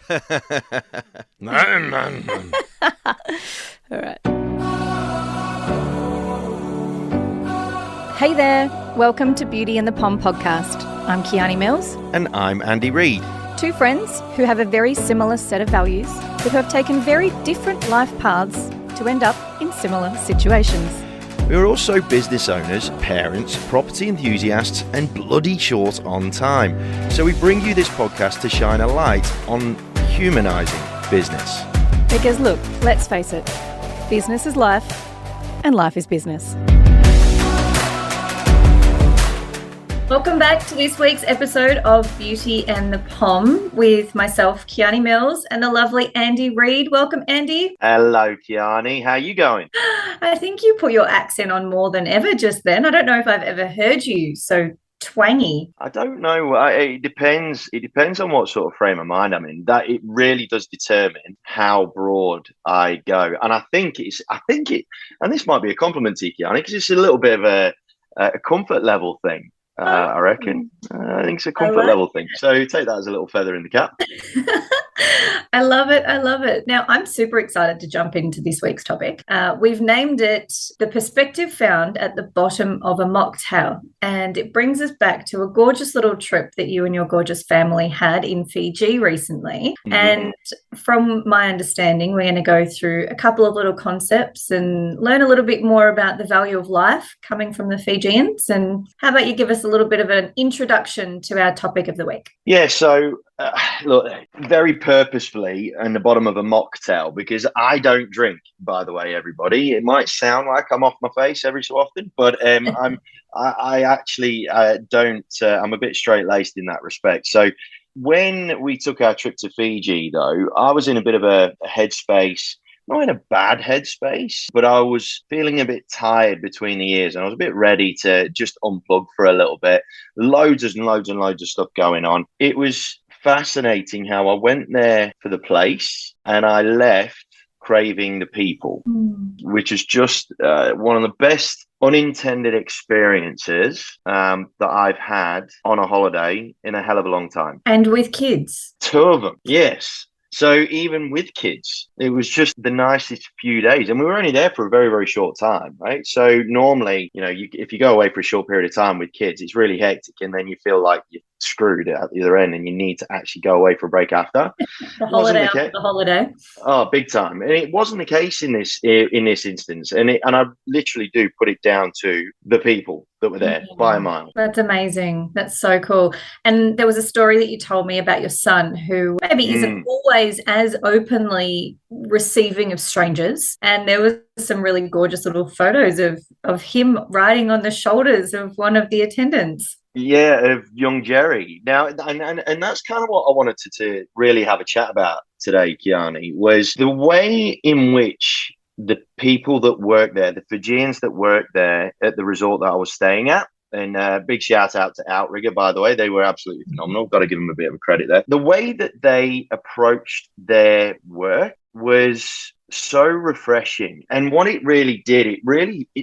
All right. Hey there. Welcome to Beauty and the Pom podcast. I'm Kiani Mills. And I'm Andy Reid. Two friends who have a very similar set of values, but who have taken very different life paths to end up in similar situations. We are also business owners, parents, property enthusiasts, and bloody short on time. So we bring you this podcast to shine a light on humanising business. Because look, let's face it, business is life, and life is business. Welcome back to this week's episode of Beauty and the Pom with myself, Kiani Mills, and the lovely Andy Reid. Welcome, Andy. Hello, Kiani. How are you going? I think you put your accent on more than ever just then. I don't know if I've ever heard you so twangy. I don't know. It depends. It depends on what sort of frame of mind I'm in. That it really does determine how broad I go. And I think and this might be a compliment to you, Kiani, because it's a little bit of a comfort level thing. I reckon. I think it's a comfort level thing. So take that as a little feather in the cap. I love it. I love it. Now, I'm super excited to jump into this week's topic. We've named it The Perspective Found at the Bottom of a Mocktail. And it brings us back to a gorgeous little trip that you and your gorgeous family had in Fiji recently. Mm-hmm. And from my understanding, we're going to go through a couple of little concepts and learn a little bit more about the value of life coming from the Fijians. And how about you give us a little bit of an introduction to our topic of the week? Yeah, so look, very purposefully in the bottom of a mocktail, because I don't drink, by the way, everybody. It might sound like I'm off my face every so often, but I actually don't. I'm a bit straight-laced in that respect. So when we took our trip to Fiji, though, I was in a bit of a headspace. Not in a bad headspace, but I was feeling a bit tired between the ears, and I was a bit ready to just unplug for a little bit. Loads and loads and loads of stuff going on. It was fascinating how I went there for the place and I left craving the people, which is just one of the best unintended experiences that I've had on a holiday in a hell of a long time. And with kids? Two of them, yes. So even with kids, it was just the nicest few days. And we were only there for a very, very short time, right? So normally, if you go away for a short period of time with kids, it's really hectic. And then you feel like you're screwed at the other end and you need to actually go away for a break after. The holiday. Oh, big time. And it wasn't the case in this instance. And I literally do put it down to the people that were there by a mile. That's amazing. That's so cool. And there was a story that you told me about your son who maybe isn't always as openly receiving of strangers. And there was some really gorgeous little photos of him riding on the shoulders of one of the attendants. Yeah, of young Jerry. Now, and that's kind of what I wanted to really have a chat about today, Kiani, was the way in which the people that work there, the Fijians that work there at the resort that I was staying at, and big shout out to Outrigger, by the way. They were absolutely phenomenal. Got to give them a bit of a credit there. The way that they approached their work was so refreshing. And what it really did, it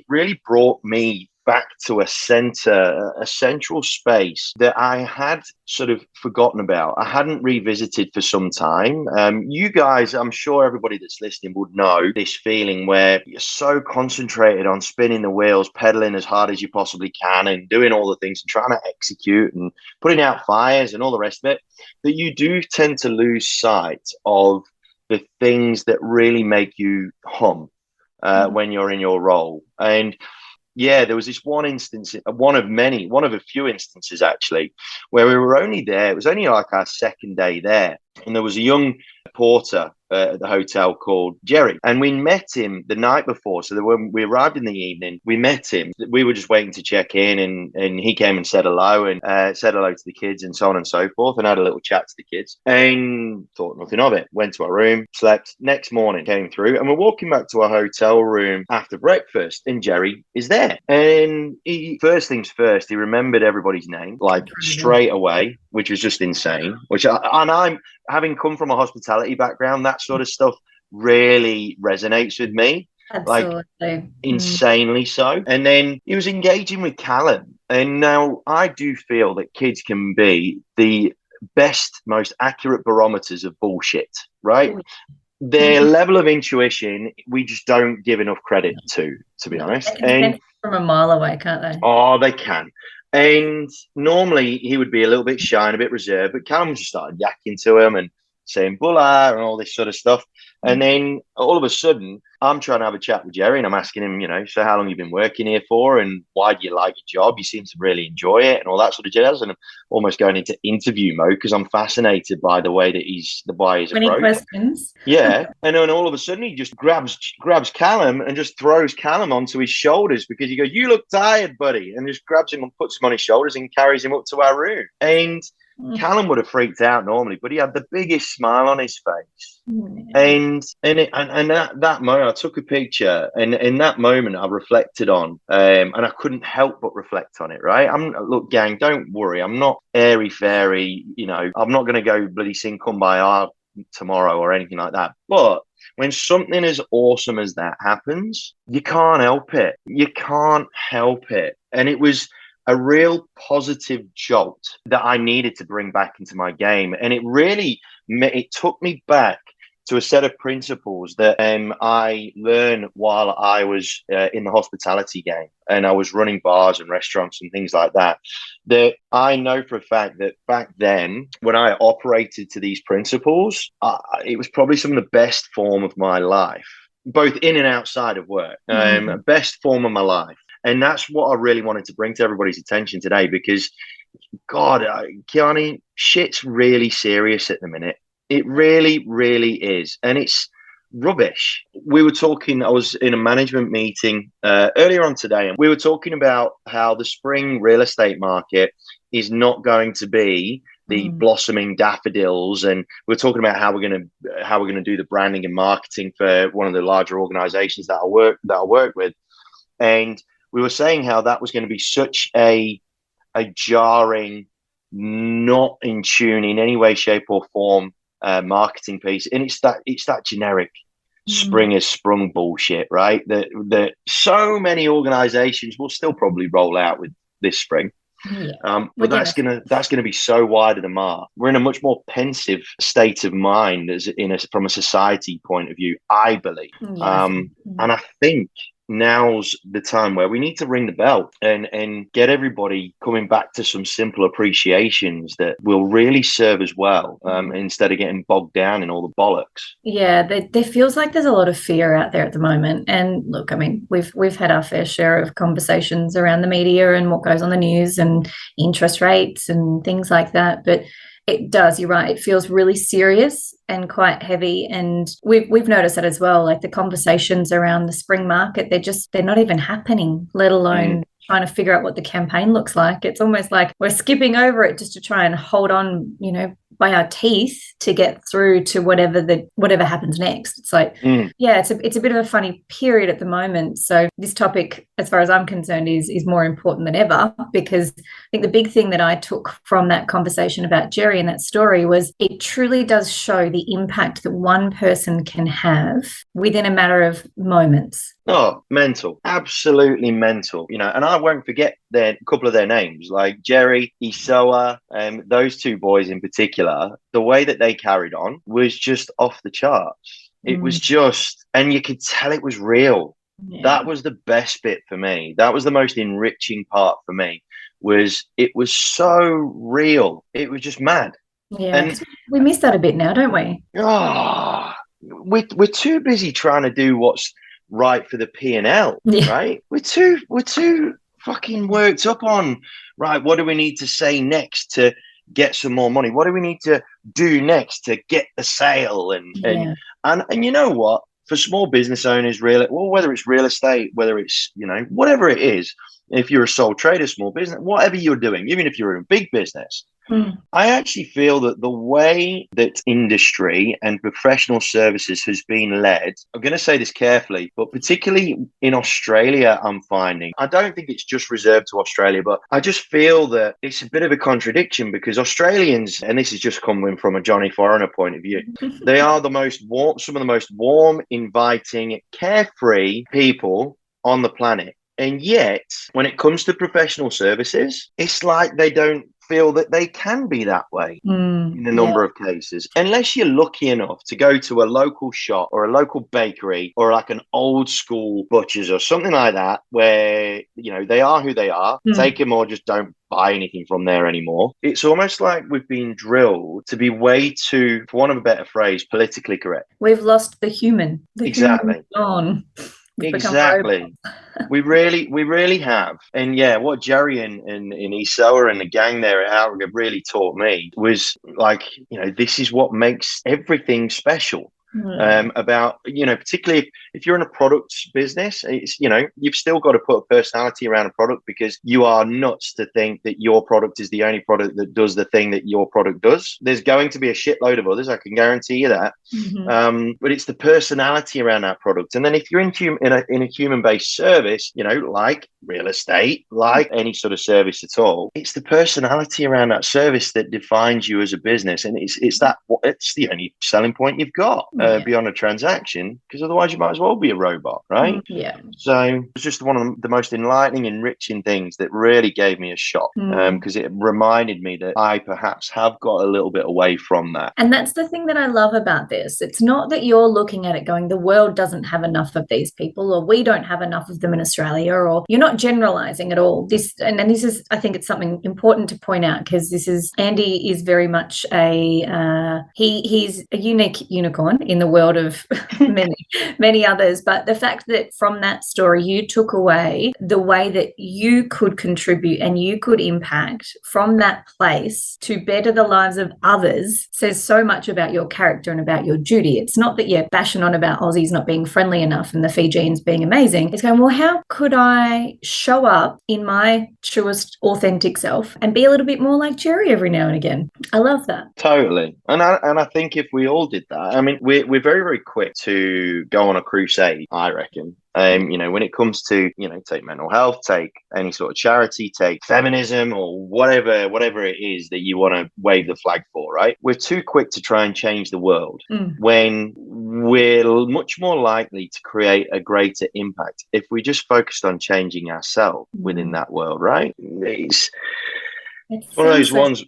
really brought me back to a central space that I had sort of forgotten about. I hadn't revisited for some time. You guys, I'm sure everybody that's listening would know this feeling where you're so concentrated on spinning the wheels, pedaling as hard as you possibly can and doing all the things and trying to execute and putting out fires and all the rest of it, that you do tend to lose sight of the things that really make you hum when you're in your role. And yeah, there was this one instance, one of a few instances actually, where we were only there. It was only like our second day there. And there was a young porter at the hotel called Jerry. And we met him the night before. So when we arrived in the evening, we met him. We were just waiting to check in and he came and said hello and said hello to the kids and so on and so forth and had a little chat to the kids and thought nothing of it. Went to our room, slept. Next morning came through and we're walking back to our hotel room after breakfast and Jerry is there. And first things first, he remembered everybody's name like straight away, which was just insane. I'm having come from a hospitality background, that sort of stuff really resonates with me. Absolutely. Like insanely so. And then he was engaging with Callum. And now I do feel that kids can be the best, most accurate barometers of bullshit, right? Their level of intuition, we just don't give enough credit to be honest. They can And sense from a mile away, can't they? oh, they can. And normally he would be a little bit shy and a bit reserved, but Callum just started yakking to him and saying "bulla" and all this sort of stuff. And then all of a sudden, I'm trying to have a chat with Jerry, and I'm asking him, so how long you been working here for, and why do you like your job? You seem to really enjoy it, and all that sort of jazz. And I'm almost going into interview mode because I'm fascinated by the way that he's Many approach. questions. Yeah, and then all of a sudden he just grabs Callum and just throws Callum onto his shoulders because he goes, "You look tired, buddy," and just grabs him and puts him on his shoulders and carries him up to our room. And Callum would have freaked out normally, but he had the biggest smile on his face. And that moment, I took a picture, and in that moment, I reflected on, and I couldn't help but reflect on it. Right? Look, gang, don't worry. I'm not airy fairy. I'm not going to go bloody sing Kumbaya tomorrow or anything like that. But when something as awesome as that happens, you can't help it. You can't help it. And it was a real positive jolt that I needed to bring back into my game. And it took me back to a set of principles that I learned while I was in the hospitality game, and I was running bars and restaurants and things like that. That I know for a fact that back then, when I operated to these principles, it was probably some of the best form of my life, both in and outside of work. Best form of my life. And that's what I really wanted to bring to everybody's attention today, because, God, Kiani, shit's really serious at the minute. It really, really is. And it's rubbish. We were talking, I was in a management meeting earlier on today, and we were talking about how the spring real estate market is not going to be the blossoming daffodils. And we're talking about how we're going to do the branding and marketing for one of the larger organizations that I work with. And we were saying how that was going to be such a jarring, not in tune in any way, shape, or form marketing piece. And it's that generic spring has sprung bullshit, right? That so many organizations will still probably roll out with this spring. But that's gonna be so wide of the mark. We're in a much more pensive state of mind from a society point of view, I believe. And I think now's the time where we need to ring the bell and get everybody coming back to some simple appreciations that will really serve us well, instead of getting bogged down in all the bollocks. Yeah, there feels like there's a lot of fear out there at the moment. And look, I mean, we've had our fair share of conversations around the media and what goes on the news and interest rates and things like that. But it does, you're right. It feels really serious and quite heavy. And we've noticed that as well. Like the conversations around the spring market, they're not even happening, let alone trying to figure out what the campaign looks like. It's almost like we're skipping over it just to try and hold on, by our teeth to get through to whatever happens next. It's like, it's a bit of a funny period at the moment. So this topic, as far as I'm concerned, is more important than ever, because I think the big thing that I took from that conversation about Jerry and that story was it truly does show the impact that one person can have within a matter of moments. Oh, mental. Absolutely mental. And I won't forget a couple of their names, like Jerry, Isoa, those two boys in particular. The way that they carried on was just off the charts. It was just, and you could tell it was real. Yeah. That was the best bit for me. That was the most enriching part for me, was it was so real. It was just mad. Yeah, and we miss that a bit now, don't we? We're too busy trying to do what's right for the P&L, right? We're too fucking worked up on, right, what do we need to say next to get some more money? What do we need to do next to get the sale? And you know what? For small business owners, whether it's real estate, whether it's, whatever it is, if you're a sole trader, small business, whatever you're doing, even if you're in a big business, I actually feel that the way that industry and professional services has been led, I'm going to say this carefully, but particularly in Australia, I'm finding, I don't think it's just reserved to Australia, but I just feel that it's a bit of a contradiction, because Australians, and this is just coming from a Johnny Foreigner point of view, they are some of the most warm, inviting, carefree people on the planet. And yet, when it comes to professional services, it's like they don't feel that they can be that way in a Yeah. number of cases, unless you're lucky enough to go to a local shop or a local bakery or like an old school butcher's or something like that, where, you know, they are who they are, take them or just don't buy anything from there anymore. It's almost like we've been drilled to be way too, for want of a better phrase, politically correct. We've lost the human. The Exactly. human's gone. We've become Exactly. We really have. And yeah, what Jerry and Isoa and the gang there at Outrigger really taught me was like, you know, this is what makes everything special. About, you know, particularly if you're in a product business, it's, you know, you've still got to put a personality around a product, because you are nuts to think that your product is the only product that does the thing that your product does. There's going to be a shitload of others, I can guarantee you that. But it's the personality around that product. And then if you're in a human-based service, you know, like real estate, like any sort of service at all, it's the personality around that service that defines you as a business. And it's the only selling point you've got. Beyond a transaction, because otherwise you might as well be a robot, right? Yeah. So it's just one of the most enlightening, enriching things that really gave me a shock, because it reminded me that I perhaps have got a little bit away from that. And that's the thing that I love about this. It's not that you're looking at it going, the world doesn't have enough of these people, or we don't have enough of them in Australia, or you're not generalizing at all. This is, I think it's something important to point out, because Andy is very much he's a unique unicorn in the world of many others. But the fact that from that story you took away the way that you could contribute and you could impact from that place to better the lives of others says so much about your character and about your duty. It's not that you're bashing on about Aussies not being friendly enough and the Fijians being amazing. It's going, well, how could I show up in my truest authentic self and be a little bit more like Jerry every now and again? I love that. Totally. And I think if we all did that, I mean, we're very, very quick to go on a crusade, I reckon. You know, when it comes to, you know, take mental health, take any sort of charity, take feminism, or whatever it is that you want to wave the flag for, right? We're too quick to try and change the world when we're much more likely to create a greater impact if we just focused on changing ourselves within that world, right? It's one of those ones.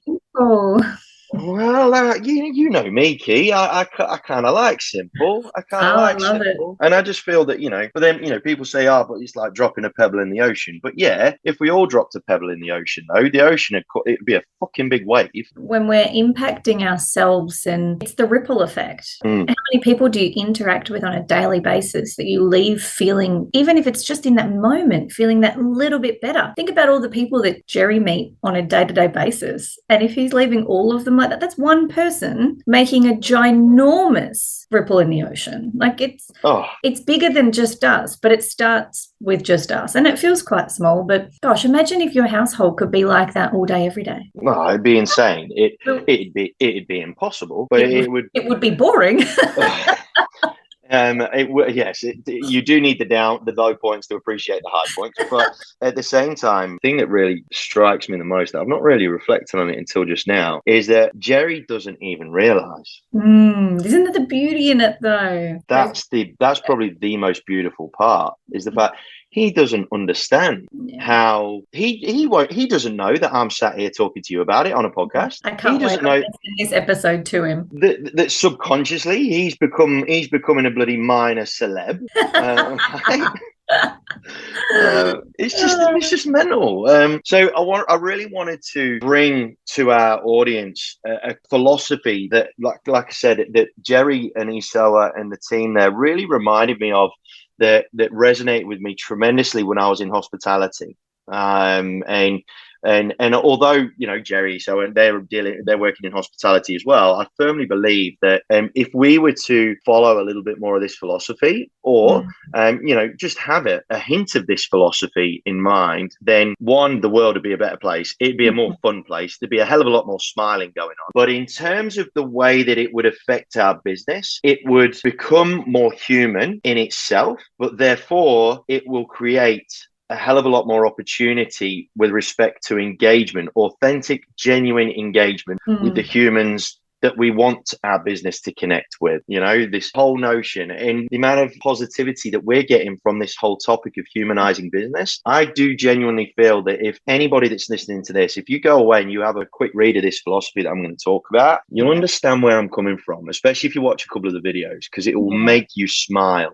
Well, you know me, Key. I kind of like simple. I kind of like simple. And I just feel that, you know, but then, you know, people say, oh, but it's like dropping a pebble in the ocean. But yeah, if we all dropped a pebble in the ocean, though, the ocean, it'd be a fucking big wave. When we're impacting ourselves, and it's the ripple effect. How many people do you interact with on a daily basis that you leave feeling, even if it's just in that moment, feeling that little bit better? Think about all the people that Jerry meet on a day-to-day basis. And if he's leaving all of them like that, that's one person making a ginormous ripple in the ocean. Like it's bigger than just us, but it starts with just us, and it feels quite small. But gosh, imagine if your household could be like that all day, every day. No, it'd be insane. It'd be impossible, but it would be boring. Yes, you do need the low points to appreciate the high points. But at the same time, the thing that really strikes me the most, I've not really reflected on it until just now, is that Jerry doesn't even realise. Isn't that the beauty in it, though? That's probably the most beautiful part, is the fact he doesn't understand how he doesn't know that I'm sat here talking to you about it on a podcast. I can't wait to send this episode to him. That subconsciously he's becoming a bloody minor celeb. It's just mental. So I really wanted to bring to our audience a philosophy that, like I said, that Jerry and Isoa and the team there really reminded me of, that resonated with me tremendously when I was in hospitality. And although, you know, Jerry, so they're working in hospitality as well, I firmly believe that if we were to follow a little bit more of this philosophy, or you know, just have a hint of this philosophy in mind, then one, the world would be a better place. It'd be a more fun place. There'd be a hell of a lot more smiling going on. But in terms of the way that it would affect our business, it would become more human in itself, but therefore it will create a hell of a lot more opportunity with respect to engagement, authentic, genuine engagement with the humans that we want our business to connect with. You know, this whole notion and the amount of positivity that we're getting from this whole topic of humanizing business. I do genuinely feel that if anybody that's listening to this, if you go away and you have a quick read of this philosophy that I'm going to talk about, you'll understand where I'm coming from, especially if you watch a couple of the videos, because it will make you smile.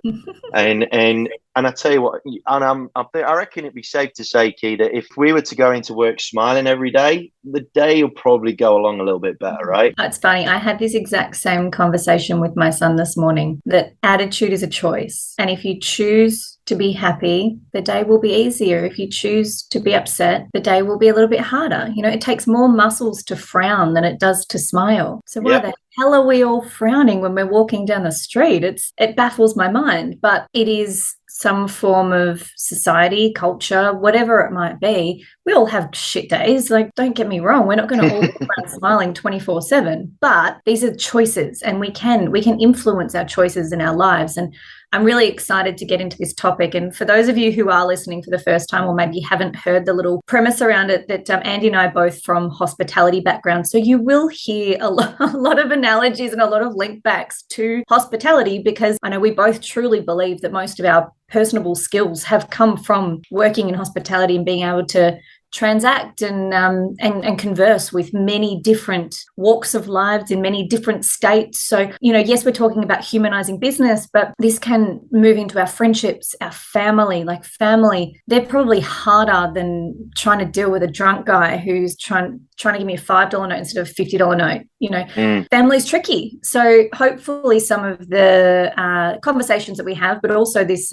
And I tell you what, and I reckon it'd be safe to say, Key, that if we were to go into work smiling every day, the day will probably go along a little bit better, right? That's funny. I had this exact same conversation with my son this morning, that attitude is a choice. And if you choose to be happy, the day will be easier. If you choose to be upset, the day will be a little bit harder. You know, it takes more muscles to frown than it does to smile. So why the hell are we all frowning when we're walking down the street? It baffles my mind, but it is some form of society, culture, whatever it might be. We all have shit days. Like, don't get me wrong, we're not going to all walk around smiling 24/7, but these are choices, and we can influence our choices in our lives. And I'm really excited to get into this topic. And for those of you who are listening for the first time, or maybe haven't heard the little premise around it, that Andy and I are both from hospitality backgrounds. So you will hear a lot of analogies and a lot of link backs to hospitality, because I know we both truly believe that most of our personable skills have come from working in hospitality and being able to transact and converse with many different walks of lives in many different states. So, you know, yes, we're talking about humanizing business, but this can move into our friendships, our family. Like, family, they're probably harder than trying to deal with a drunk guy who's trying to give me a $5 note instead of a $50 note. You know, family's tricky. So hopefully some of the conversations that we have, but also this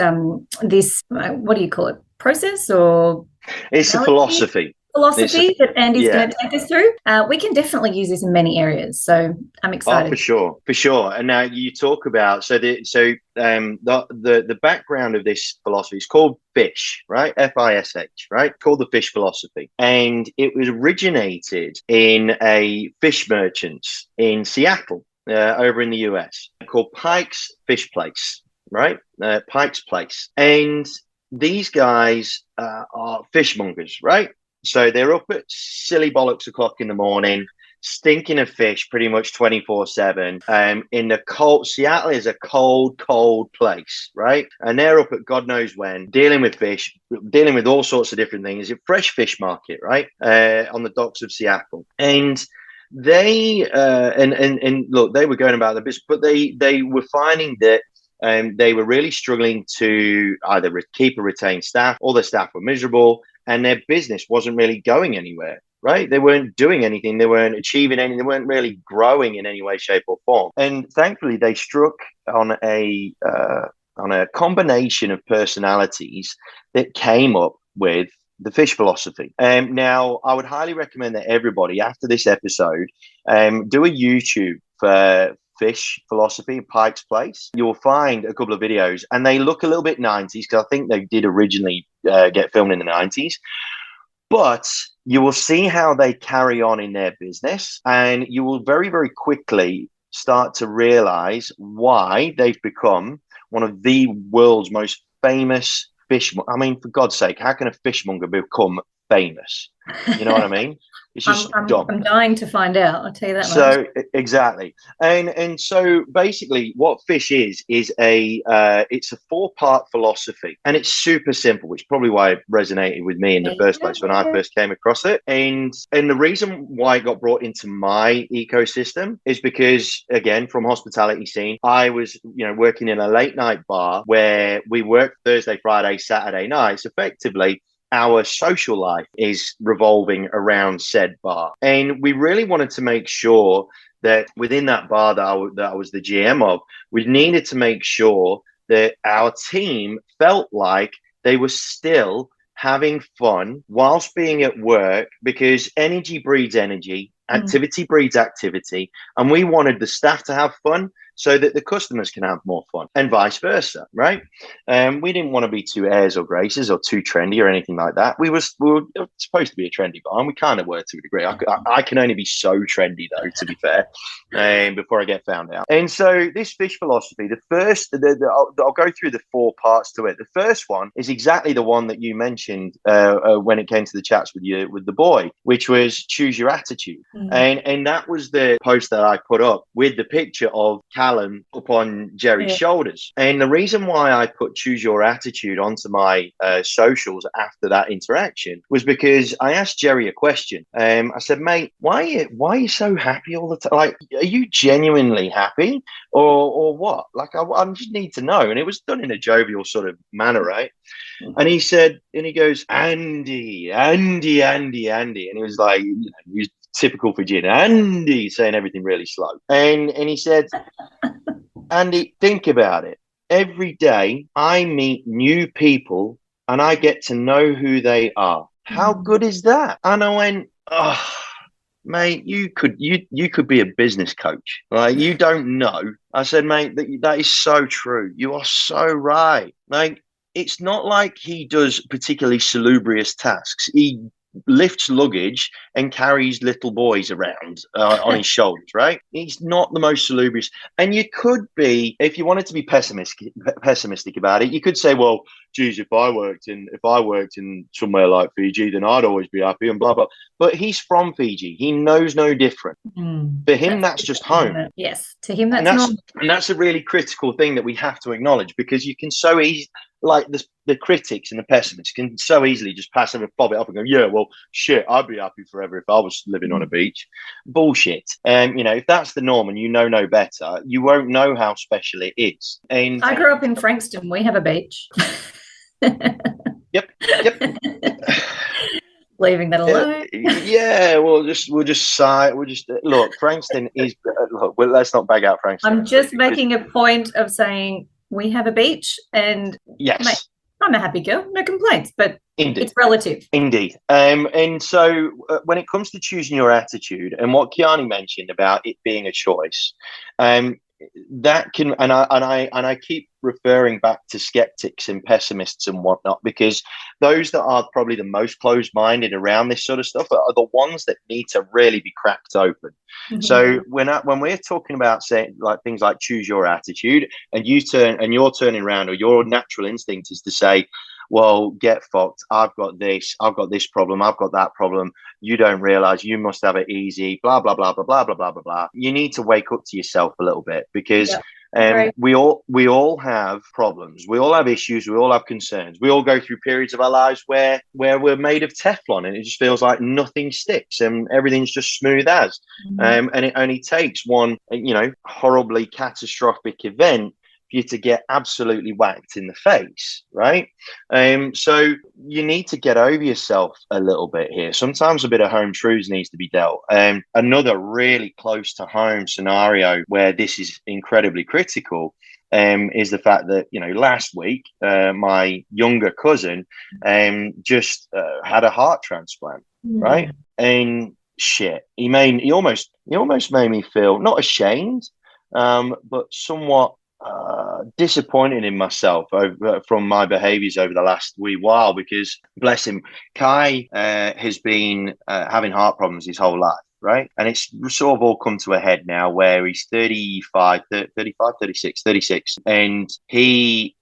what do you call it? Process, or it's a philosophy that Andy's going to take us through. We can definitely use this in many areas, so I'm excited. Oh, for sure. And now you talk about the background of this philosophy is called FISH, right? FISH, right? Called the FISH philosophy, and it was originated in a fish merchant in Seattle, over in the US, called Pike's Fish Place, right? Pike's Place, and these guys are fishmongers, right? So they're up at silly bollocks o'clock in the morning, stinking of fish pretty much 24/7. In the cold, Seattle is a cold place, right? And they're up at God knows when, dealing with fish, dealing with all sorts of different things. It's a fresh fish market, right? On the docks of Seattle. And they and look, they were going about the business, but they were finding that they were really struggling to either keep or retain staff. All their staff were miserable, and their business wasn't really going anywhere, right? They weren't doing anything. They weren't achieving anything. They weren't really growing in any way, shape, or form. And thankfully, they struck on a combination of personalities that came up with the fish philosophy. Now, I would highly recommend that everybody, after this episode, do a YouTube for fish philosophy, Pike's Place. You'll find a couple of videos, and they look a little bit 90s, because I think they did originally get filmed in the 90s. But you will see how they carry on in their business, and you will very, very quickly start to realize why they've become one of the world's most famous fish. I mean, for God's sake, how can a fishmonger become famous? You know what I mean? It's just dumb. I'm dying to find out. I'll tell you that much. So exactly, and so basically, what fish is it's a 4-part philosophy, and it's super simple, which is probably why it resonated with me in the first place when I first came across it. And the reason why it got brought into my ecosystem is because, again, from hospitality scene, I was working in a late night bar where we worked Thursday, Friday, Saturday nights. Effectively, our social life is revolving around said bar. And we really wanted to make sure that within that bar that I was the GM of, we needed to make sure that our team felt like they were still having fun whilst being at work, because energy breeds energy, activity breeds activity. And we wanted the staff to have fun, so that the customers can have more fun, and vice versa, right? We didn't want to be too airs or graces or too trendy or anything like that. We were supposed to be a trendy bar, and we kind of were to a degree. I can only be so trendy, though, to be fair, before I get found out. And so this fish philosophy, I'll go through the 4 parts to it. The first one is exactly the one that you mentioned when it came to the chats with the boy, which was choose your attitude. And that was the post that I put up with the picture of Callum up on Jerry's shoulders. And the reason why I put choose your attitude onto my socials after that interaction was because I asked Jerry a question. I said, mate, why are you so happy all the time? Like, are you genuinely happy or what? Like, I just need to know. And it was done in a jovial sort of manner, right? And he said, and he goes, Andy. And he was like, he was typical Fijian, Andy, saying everything really slow. And he said, Andy, think about it. Every day I meet new people and I get to know who they are. How good is that? And I went, oh, mate, you could be a business coach. Like, you don't know. I said, mate, that is so true. You are so right. Like, it's not like he does particularly salubrious tasks. He lifts luggage and carries little boys around on his shoulders, right? He's not the most salubrious. And you could be, if you wanted to be pessimistic about it, you could say, well, geez, if I worked in somewhere like Fiji, then I'd always be happy and blah, blah. But he's from Fiji. He knows no different. For him, that's just home. Yes, to him, that's normal. And that's a really critical thing that we have to acknowledge, because you can so easily, like the critics and the pessimists can so easily just pass and bob it up and go, yeah, well, shit, I'd be happy forever if I was living on a beach. Bullshit. If that's the norm and you know no better, you won't know how special it is. And I grew up in Frankston. We have a beach. Yep. Leaving that alone. Yeah, we'll just sigh. Look, Frankston is. Look, let's not bag out Frankston. I'm just making a point of saying we have a beach, and yes, mate, I'm a happy girl, no complaints, but indeed, it's relative. Indeed. And so when it comes to choosing your attitude, and what Kiani mentioned about it being a choice, that can, and I keep referring back to skeptics and pessimists and whatnot, because those that are probably the most closed-minded around this sort of stuff are the ones that need to really be cracked open. So when we're talking about saying like things like choose your attitude, and you're turning around, or your natural instinct is to say, well, get fucked, I've got this problem, I've got that problem, you don't realize, you must have it easy, blah blah blah blah blah blah blah blah blah. You need to wake up to yourself a little bit, because we all have problems, we all have issues, we all have concerns, we all go through periods of our lives where we're made of Teflon and it just feels like nothing sticks and everything's just smooth as. And it only takes one horribly catastrophic event for you to get absolutely whacked in the face, right? So you need to get over yourself a little bit here. Sometimes a bit of home truths needs to be dealt. Another really close to home scenario where this is incredibly critical is the fact that, last week, my younger cousin just had a heart transplant, right? And shit, he almost made me feel not ashamed, but somewhat disappointed in myself from my behaviors over the last wee while, because bless him, Kai has been having heart problems his whole life, right? And it's sort of all come to a head now where he's 36, and it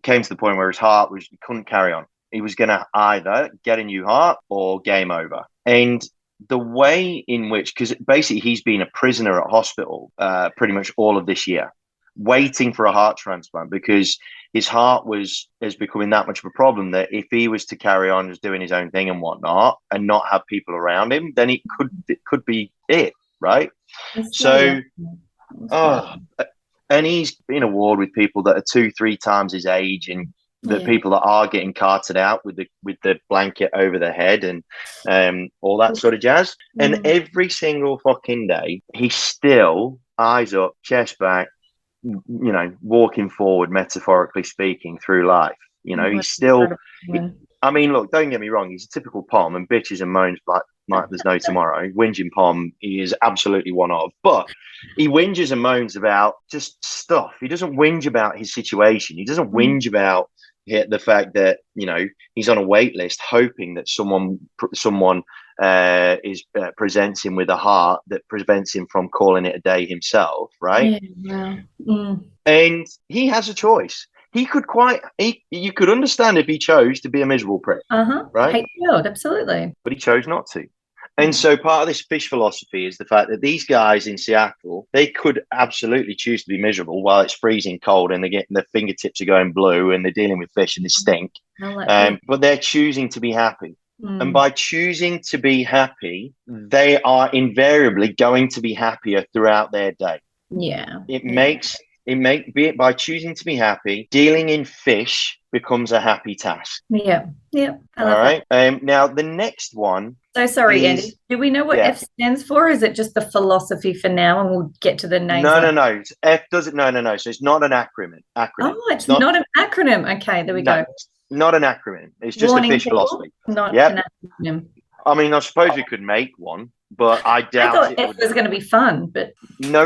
came to the point where his heart he couldn't carry on. He was going to either get a new heart or game over. And the way in which, because basically he's been a prisoner at hospital pretty much all of this year, waiting for a heart transplant, because his heart is becoming that much of a problem that if he was to carry on just doing his own thing and whatnot and not have people around him, then it could be it, right? And he's been at war with people that are 2-3 times his age, and the people that are getting carted out with the blanket over their head and all that sort of jazz. And every single fucking day, he's still eyes up, chest back, walking forward, metaphorically speaking, through life. He's still I mean, look, don't get me wrong. He's a typical Pom and bitches and moans like there's no tomorrow. Whinging Pom, he is absolutely one of. But he whinges and moans about just stuff. He doesn't whinge about his situation. He doesn't whinge about the fact that, you know, he's on a wait list hoping that someone presents him with a heart that prevents him from calling it a day himself, right? Yeah. Mm. And he has a choice. You could understand if he chose to be a miserable prick, right? Hate the world, absolutely. But he chose not to. And so part of this fish philosophy is the fact that these guys in Seattle, they could absolutely choose to be miserable while it's freezing cold and their fingertips are going blue and they're dealing with fish and they stink. But they're choosing to be happy. And by choosing to be happy, they are invariably going to be happier throughout their day. Yeah. By choosing to be happy, dealing in fish becomes a happy task. Yeah. All right. Now the next one. So sorry, Andy. Do we know what F stands for? Or is it just the philosophy for now, and we'll get to the names? No. F doesn't. No. So it's not an acronym. Oh, it's not an acronym. Okay, there we go. Not an acronym. It's just a fish philosophy. Not an acronym. I mean, I suppose we could make one, but I doubt I thought it was going to be fun, but no.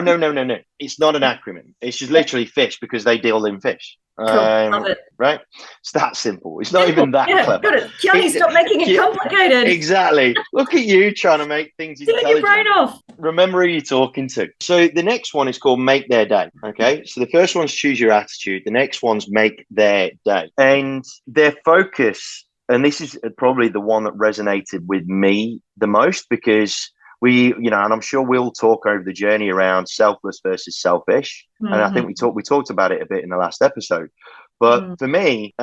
It's not an acronym. It's just literally fish because they deal in fish. Cool. Love it. Right? It's that simple. It's not even that clever. Got it. Johnny, stop making it complicated. Exactly. Look at you trying to make things intelligent. Turn your brain off. Remember who you're talking to. So the next one is called Make Their Day. Okay. So the first one's Choose Your Attitude. The next one's Make Their Day. And their focus, and this is probably the one that resonated with me the most because and I'm sure we'll talk over the journey around selfless versus selfish. And I think we talked about it a bit in the last episode. But for me,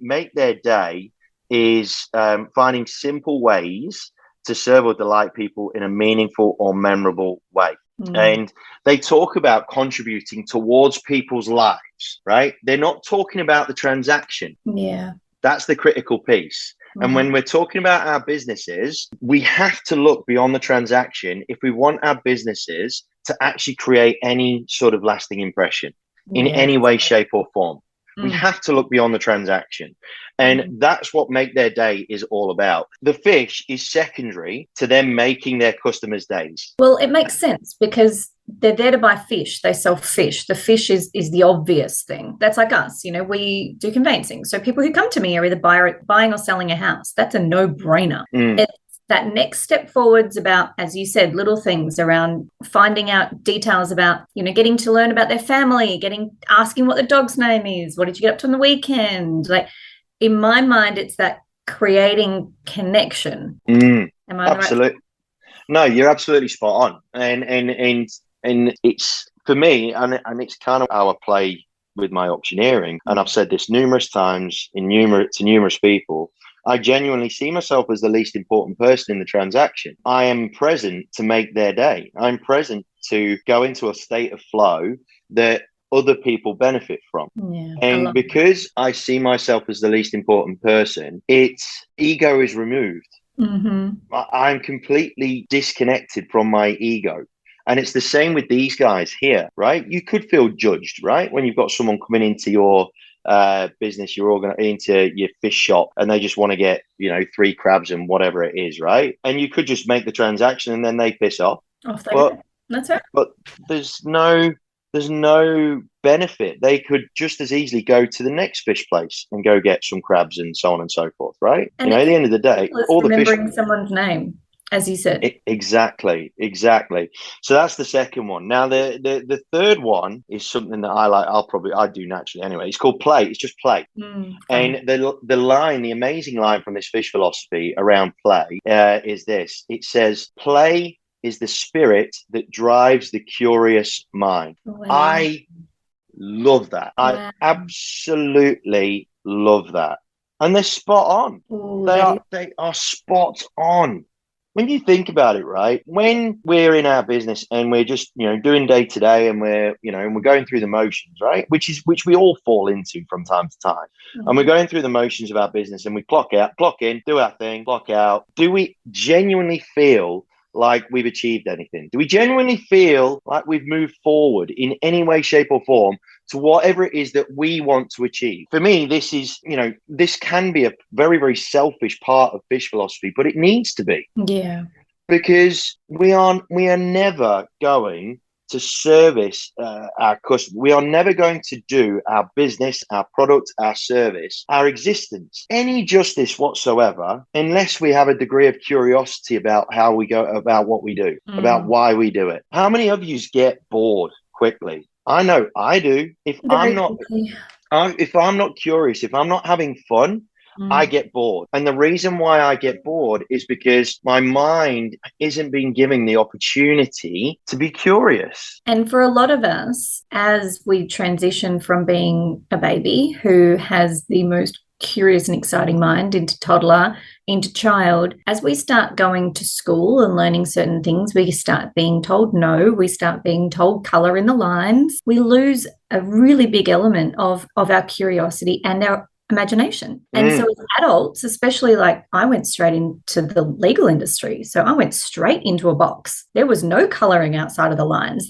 Make Their Day is finding simple ways to serve or delight people in a meaningful or memorable way. And they talk about contributing towards people's lives, right? They're not talking about the transaction. Yeah. That's the critical piece. And when we're talking about our businesses, we have to look beyond the transaction if we want our businesses to actually create any sort of lasting impression in any way, shape, or form. We have to look beyond the transaction. And that's what Make Their Day is all about. The fish is secondary to them making their customers' days. Well, it makes sense because they're there to buy fish. They sell fish. The fish is the obvious thing. That's like us. You know, we do conveyancing. So people who come to me are either buying or selling a house. That's a no-brainer. It's that next step forwards about, as you said, little things around finding out details about, getting to learn about their family, asking what the dog's name is. What did you get up to on the weekend? Like, in my mind, it's that creating connection. Am I absolutely? Right? No, you're absolutely spot on. And it's for me, and it's kind of how I play with my auctioneering. And I've said this numerous times to numerous people. I genuinely see myself as the least important person in the transaction. I am present to make their day. I'm present to go into a state of flow that other people benefit from. And because I see myself as the least important person, its ego is removed. I'm completely disconnected from my ego. And it's the same with these guys here, right? You could feel judged, right? When you've got someone coming into your business, you're into your fish shop and they just want to get 3 crabs and whatever it is, right? And you could just make the transaction and then they piss off. That's right. But there's no benefit. They could just as easily go to the next fish place and go get some crabs and so on and so forth, right? And at the end of the day, all the fish, remembering someone's name, as you said. Exactly. So that's the second one. Now the third one is something that I like. I do naturally anyway. It's called play. It's just play. And the amazing line from this fish philosophy around play is this. It says, play is the spirit that drives the curious mind. Wow. I love that. Wow. I absolutely love that. And they're spot on. Ooh, they are spot on. When you think about it, right, when we're in our business and we're just, doing day to day and we're going through the motions, right, which we all fall into from time to time. And we're going through the motions of our business and we clock in, do our thing, clock out. Do we genuinely feel like we've achieved anything? Do we genuinely feel like we've moved forward in any way, shape, or form to whatever it is that we want to achieve? For me, this is, this can be a very, very selfish part of fish philosophy, but it needs to be. Yeah. Because we are never going to service our customer. We are never going to do our business, our product, our service, our existence any justice whatsoever unless we have a degree of curiosity about how we go about what we do, about why we do it. How many of you get bored quickly? I know I do. Very quickly. If I'm not curious, if I'm not having fun, I get bored. And the reason why I get bored is because my mind isn't being given the opportunity to be curious. And for a lot of us, as we transition from being a baby who has the most curious and exciting mind into toddler, into child, as we start going to school and learning certain things, we start being told no, we start being told color in the lines. We lose a really big element of our curiosity and our imagination. And so as adults, especially, like, I went straight into the legal industry. So I went straight into a box. There was no coloring outside of the lines.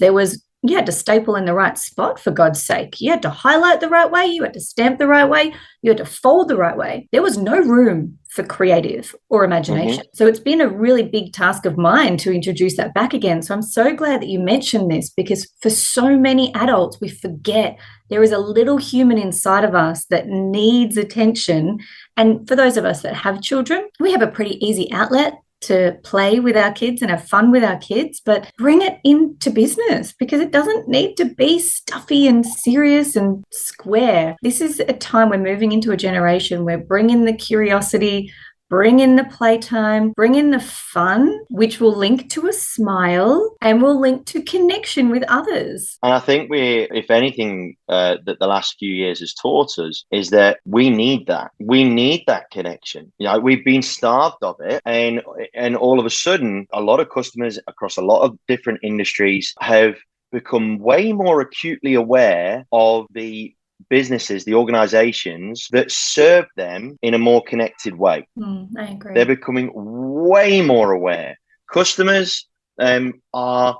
You had to staple in the right spot, for God's sake. You had to highlight the right way. You had to stamp the right way. You had to fold the right way. There was no room for creative or imagination. So it's been a really big task of mine to introduce that back again. So I'm so glad that you mentioned this, because for so many adults, we forget there is a little human inside of us that needs attention. And for those of us that have children, we have a pretty easy outlet to play with our kids and have fun with our kids, but bring it into business, because it doesn't need to be stuffy and serious and square. This is a time we're moving into a generation where bring in the curiosity, bring in the playtime, bring in the fun, which will link to a smile and will link to connection with others. And I think if anything, that the last few years has taught us is that we need that. We need that connection. We've been starved of it. And all of a sudden, a lot of customers across a lot of different industries have become way more acutely aware of the businesses, the organizations that serve them in a more connected way. I agree. They're becoming way more aware. Customers are,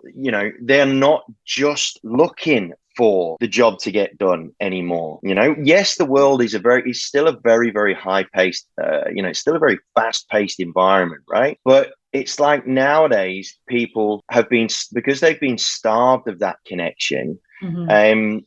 they're not just looking for the job to get done anymore. Yes, the world is still a very, very high paced, it's still a very fast paced environment, right? But it's like nowadays people have been, because they've been starved of that connection,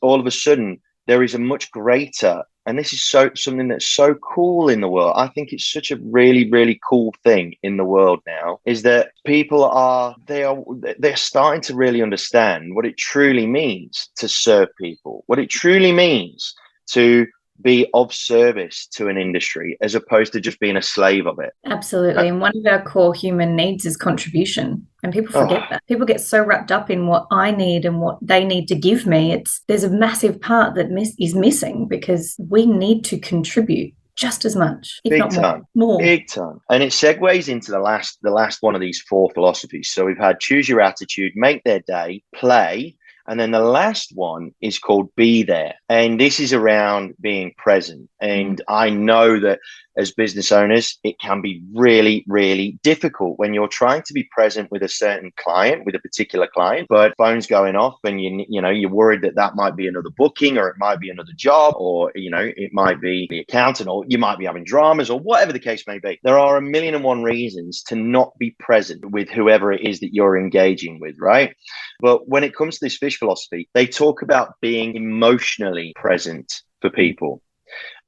all of a sudden there is a much greater, and this is something that's so cool in the world. I think it's such a really, really cool thing in the world now, is that people they're starting to really understand what it truly means to serve people, what it truly means to be of service to an industry, as opposed to just being a slave of it. Absolutely. And one of our core human needs is contribution. And people forget that. People get so wrapped up in what I need and what they need to give me. There's a massive part that is missing, because we need to contribute just as much, if not more. Big time. And it segues into the last one of these four philosophies. So we've had choose your attitude, make their day, play. And then the last one is called Be There. And this is around being present. And I know that as business owners, it can be really, really difficult when you're trying to be present with a certain client, with a particular client, but phone's going off and you're worried that might be another booking, or it might be another job, or, it might be the accountant, or you might be having dramas, or whatever the case may be. There are a million and one reasons to not be present with whoever it is that you're engaging with, right? But when it comes to this fish philosophy, they talk about being emotionally present for people.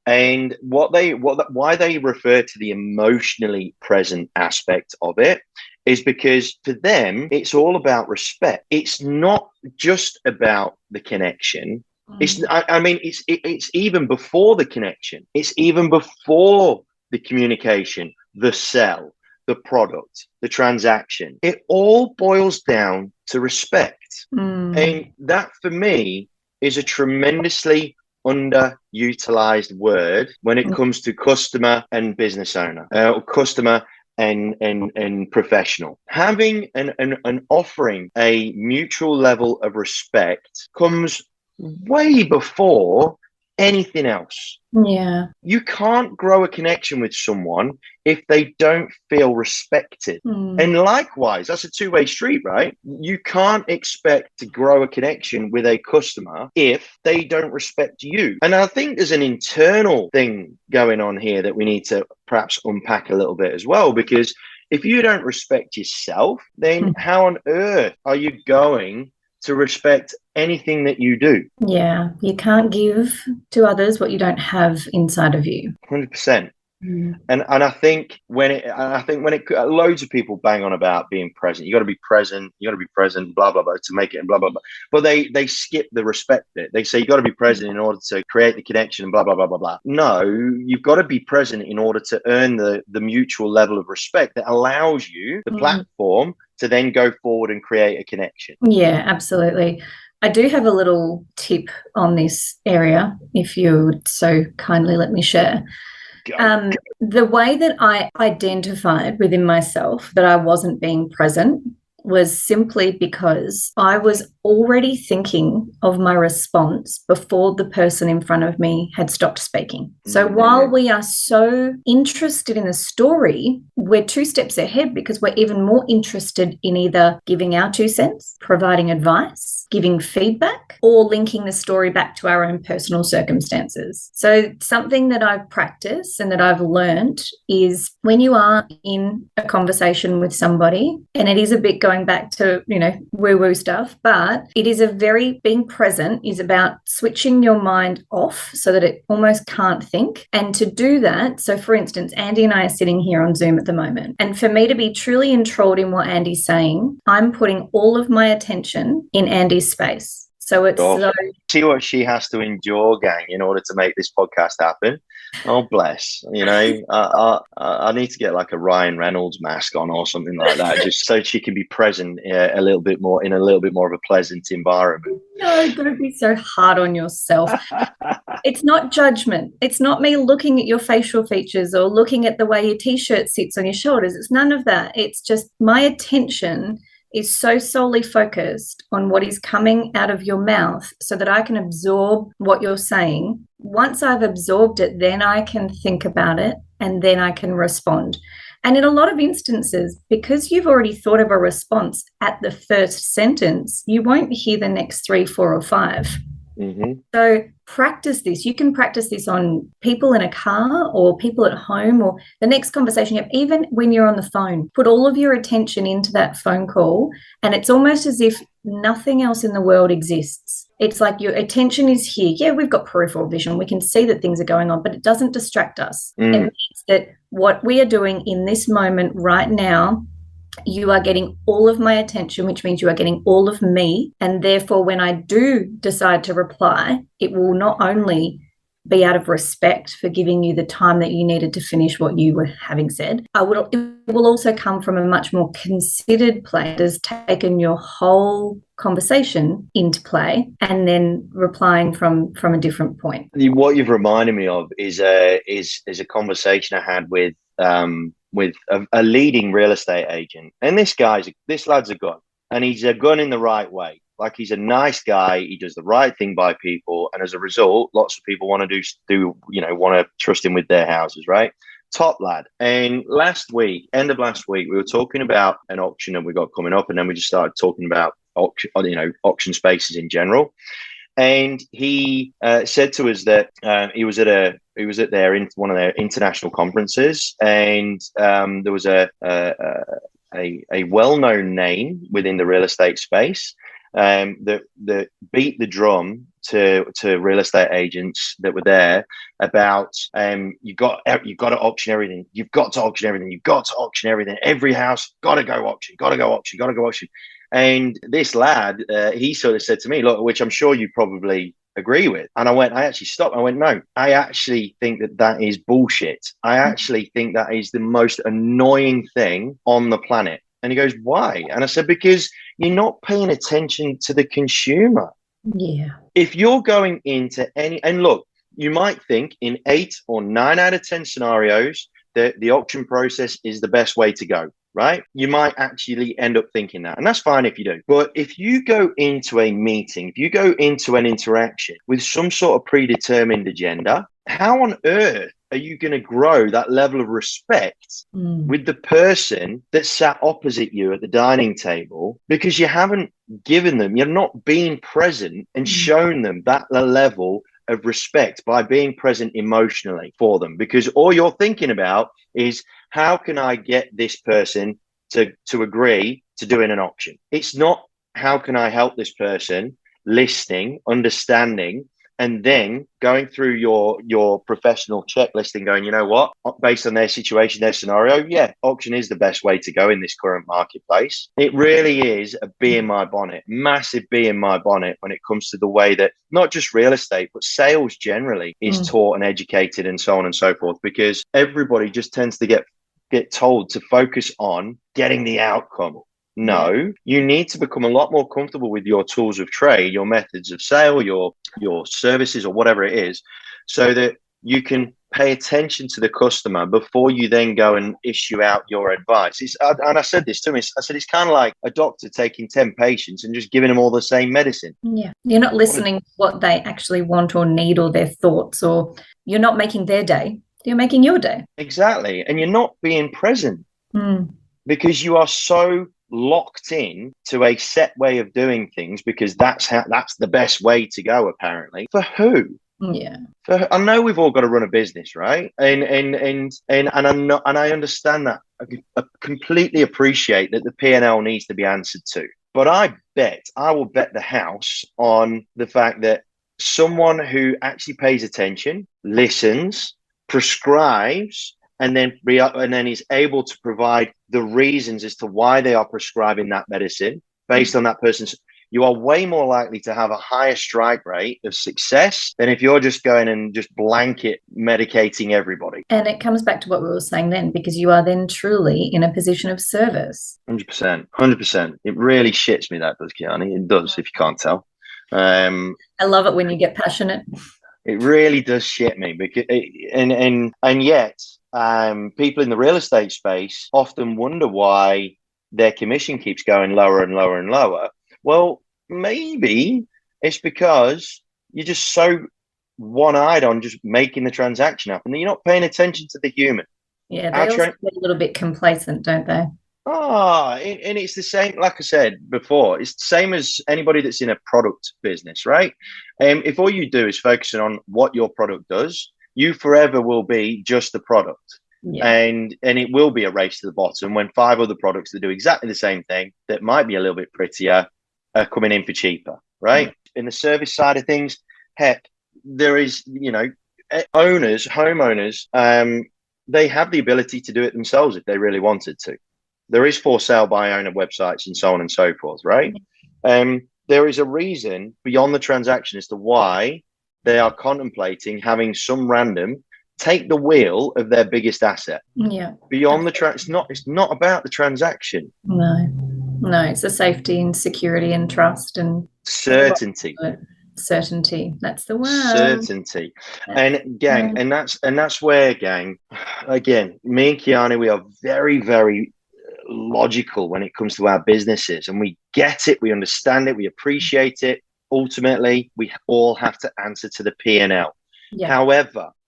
And why they refer to the emotionally present aspect of it is because for them, it's all about respect. It's not just about the connection. It's even before the connection. It's even before the communication, the sell, the product, the transaction. It all boils down to respect. And that, for me, is a tremendously underutilized word when it comes to customer and business owner, or customer and professional. Having an offering a mutual level of respect comes way before anything else. Yeah. You can't grow a connection with someone if they don't feel respected. And likewise, that's a two-way street, right? You can't expect to grow a connection with a customer if they don't respect you. And I think there's an internal thing going on here that we need to perhaps unpack a little bit as well, because if you don't respect yourself, then how on earth are you going to respect anything that you do? Yeah, you can't give to others what you don't have inside of you. 100%. And I think when it loads of people bang on about being present. You got to be present. You got to be present. Blah blah blah to make it and blah blah blah. But they skip the respect bit. They say you got to be present in order to create the connection and blah blah blah blah blah. No, you've got to be present in order to earn the mutual level of respect that allows you the platform to then go forward and create a connection. Yeah, absolutely. I do have a little tip on this area, if you would so kindly let me share. The way that I identified within myself that I wasn't being present was simply because I was already thinking of my response before the person in front of me had stopped speaking. So while we are so interested in the story, we're two steps ahead because we're even more interested in either giving our 2 cents, providing advice, giving feedback, or linking the story back to our own personal circumstances. So something that I've practiced and that I've learned is when you are in a conversation with somebody, and it is a bit going back to, woo-woo stuff, but it is being present is about switching your mind off so that it almost can't think. And to do that, so for instance, Andy and I are sitting here on Zoom at the moment. And for me to be truly enthralled in what Andy's saying, I'm putting all of my attention in Andy's space. So it's see what she has to endure, gang, in order to make this podcast happen. Oh, bless. I need to get like a Ryan Reynolds mask on or something like that, just so she can be present a little bit more in a little bit more of a pleasant environment. No, don't be so hard on yourself. It's not judgment. It's not me looking at your facial features or looking at the way your t-shirt sits on your shoulders. It's none of that. It's just my attention is so solely focused on what is coming out of your mouth so that I can absorb what you're saying. Once I've absorbed it, then I can think about it and then I can respond. And in a lot of instances, because you've already thought of a response at the first sentence, you won't hear the next 3, 4, or 5. So practice this. You can practice this on people in a car or people at home or the next conversation you have, even when you're on the phone. Put all of your attention into that phone call, and it's almost as if nothing else in the world exists. It's like your attention is here. Yeah, we've got peripheral vision. We can see that things are going on, but it doesn't distract us. It means that what we are doing in this moment right now, you are getting all of my attention, which means you are getting all of me. And therefore, when I do decide to reply, it will not only be out of respect for giving you the time that you needed to finish what you were having said. It will also come from a much more considered place that has taken your whole conversation into play and then replying from a different point. What you've reminded me of is a conversation I had with a leading real estate agent, and this lad's a gun, and he's a gun in the right way. Like, he's a nice guy. He does the right thing by people, and as a result, lots of people want to trust him with their houses, right? Top lad. And end of last week, we were talking about an auction that we got coming up, and then we just started talking about auction spaces in general. And he said to us that he was at one of their international conferences, and there was a well-known name within the real estate space that beat the drum to real estate agents that were there about you got to auction everything. You've got to auction everything. You've got to auction everything. Every house got to go auction. Got to go auction. Got to go auction. And this lad, he sort of said to me, look, which I'm sure you probably agree with. And I actually stopped. I went, no, I actually think that is bullshit. I actually think that is the most annoying thing on the planet. And he goes, why? And I said, because you're not paying attention to the consumer. Yeah. If you're going into and look, you might think in 8 or 9 out of 10 scenarios that the auction process is the best way to go. right? You might actually end up thinking that. And that's fine if you do. But if you go into a meeting, if you go into an interaction with some sort of predetermined agenda, how on earth are you going to grow that level of respect with the person that sat opposite you at the dining table? Because you haven't given them, you're not being present and shown them that level of respect by being present emotionally for them. Because all you're thinking about is, how can I get this person to agree to doing an auction? It's not, how can I help this person, listening, understanding, and then going through your professional checklist and going, you know what, based on their situation, their scenario, yeah, auction is the best way to go in this current marketplace. It really is a bee in my bonnet, massive bee in my bonnet when it comes to the way that not just real estate, but sales generally is taught and educated and so on and so forth, because everybody just tends to get told to focus on getting the outcome. No, you need to become a lot more comfortable with your tools of trade, your methods of sale, your services, or whatever it is, so that you can pay attention to the customer before you then go and issue out your advice. And I said this to him, I said, it's kind of like a doctor taking 10 patients and just giving them all the same medicine. Yeah. You're not listening to what they actually want or need, or their thoughts, or you're not making their day. You're making your day. Exactly. And you're not being present because you are so locked in to a set way of doing things, because that's the best way to go, apparently. For who? Yeah. I know we've all got to run a business, right? And I'm not, and I understand that. I completely appreciate that the P&L needs to be answered to. But I will bet the house on the fact that someone who actually pays attention, listens, prescribes, and then is able to provide the reasons as to why they are prescribing that medicine based on that person's, you are way more likely to have a higher strike rate of success than if you're just going and just blanket medicating everybody. And it comes back to what we were saying then, because you are then truly in a position of service. 100%. It really shits me, that does, Kiani. It does, if you can't tell. I love it when you get passionate. It really does shit me, because and yet people in the real estate space often wonder why their commission keeps going lower and lower and lower. Well, maybe it's because you're just so one-eyed on just making the transaction happen that you're not paying attention to the human. Yeah, they also get a little bit complacent, don't they? And it's the same, like I said before, it's the same as anybody that's in a product business, right? If all you do is focusing on what your product does, you forever will be just the product. Yeah. And it will be a race to the bottom when 5 other products that do exactly the same thing, that might be a little bit prettier, are coming in for cheaper, right? In the service side of things, heck, there is, homeowners, they have the ability to do it themselves if they really wanted to. There is for sale by owner websites and so on and so forth, right? There is a reason beyond the transaction as to why they are contemplating having some random take the wheel of their biggest asset. Yeah. Beyond the it's not about the transaction. No, it's the safety and security and trust and certainty. Certainty. That's the word. Certainty. And gang, and that's where, gang, again, me and Kiani, we are very, very logical when it comes to our businesses, and we get it, we understand it, we appreciate it. Ultimately, we all have to answer to the P&L. Yeah.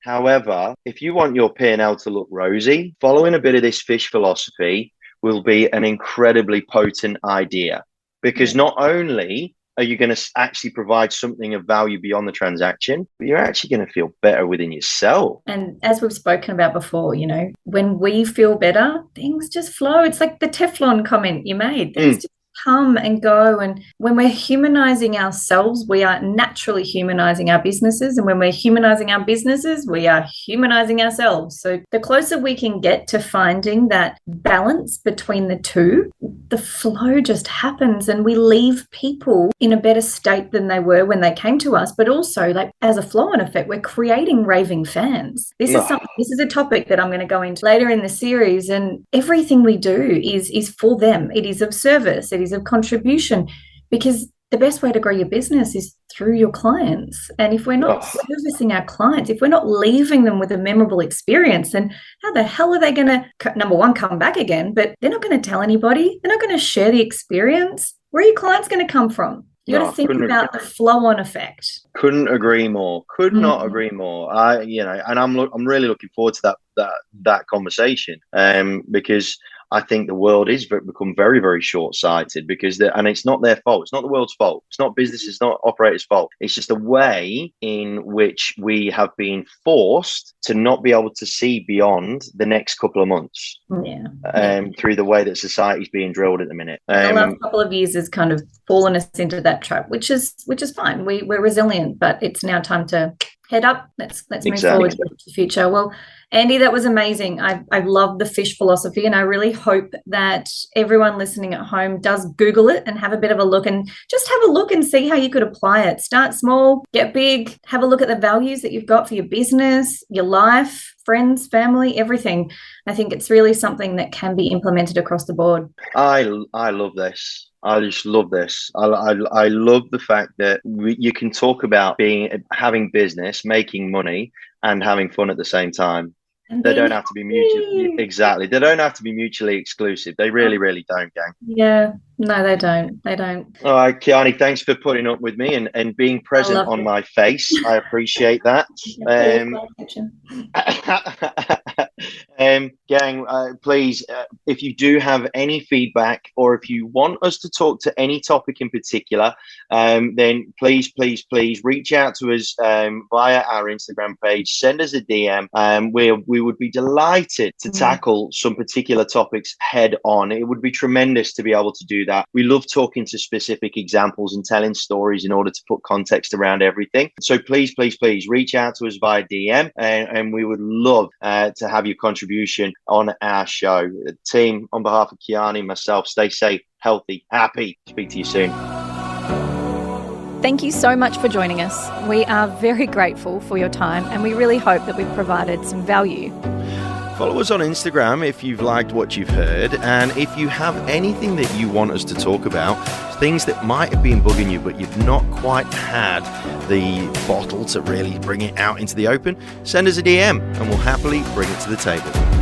However, if you want your P&L to look rosy, following a bit of this fish philosophy will be an incredibly potent idea, because not only are you going to actually provide something of value beyond the transaction, but you're actually going to feel better within yourself. And as we've spoken about before, when we feel better, things just flow. It's like the Teflon comment you made. Things just come and go. And when we're humanizing ourselves, we are naturally humanizing our businesses. And when we're humanizing our businesses, we are humanizing ourselves. So the closer we can get to finding that balance between the two, the flow just happens, and we leave people in a better state than they were when they came to us. But also, like, as a flow-on effect, we're creating raving fans. This is a topic that I'm going to go into later in the series, and everything we do is for them. It is of service. It is of contribution, because the best way to grow your business is through your clients. And if we're not servicing our clients, if we're not leaving them with a memorable experience, then how the hell are they going to, number one, come back again? But they're not going to tell anybody. They're not going to share the experience. Where are your clients going to come from? You got to think about the flow-on effect. Couldn't agree more. Could not agree more. And I'm really looking forward to that conversation, because I think the world is become very, very short-sighted and it's not their fault. It's not the world's fault. It's not business. It's not operators' fault. It's just a way in which we have been forced to not be able to see beyond the next couple of months. Through the way that society is being drilled at the minute. The last couple of years has kind of fallen us into that trap, which is fine. We're resilient, but it's now time to head up. Let's move forward to the future. Well, Andy, that was amazing. I love the fish philosophy, and I really hope that everyone listening at home does Google it and have a bit of a look, and just have a look and see how you could apply it. Start small, get big, have a look at the values that you've got for your business, your life, friends, family, everything. I think it's really something that can be implemented across the board. I love this. I just love this. I love the fact that you can talk about having business, making money, and having fun at the same time. They don't have to be exactly. They don't have to be mutually exclusive. They really, really don't, gang. Yeah. No, they don't. They don't. All right, Kiani, thanks for putting up with me and being present on my face. I appreciate that. Gang, please, if you do have any feedback, or if you want us to talk to any topic in particular, then please reach out to us via our Instagram page. Send us a DM. We would be delighted to tackle some particular topics head on. It would be tremendous to be able to do that. We love talking to specific examples and telling stories in order to put context around everything. So please reach out to us via DM, and we would love to have your contribution on our show. Team, on behalf of Kiani, myself, stay safe, healthy, happy. Speak to you soon. Thank you so much for joining us. We are very grateful for your time, and we really hope that we've provided some value. Follow us on Instagram if you've liked what you've heard, and if you have anything that you want us to talk about, things that might have been bugging you but you've not quite had the bottle to really bring it out into the open, send us a DM and we'll happily bring it to the table.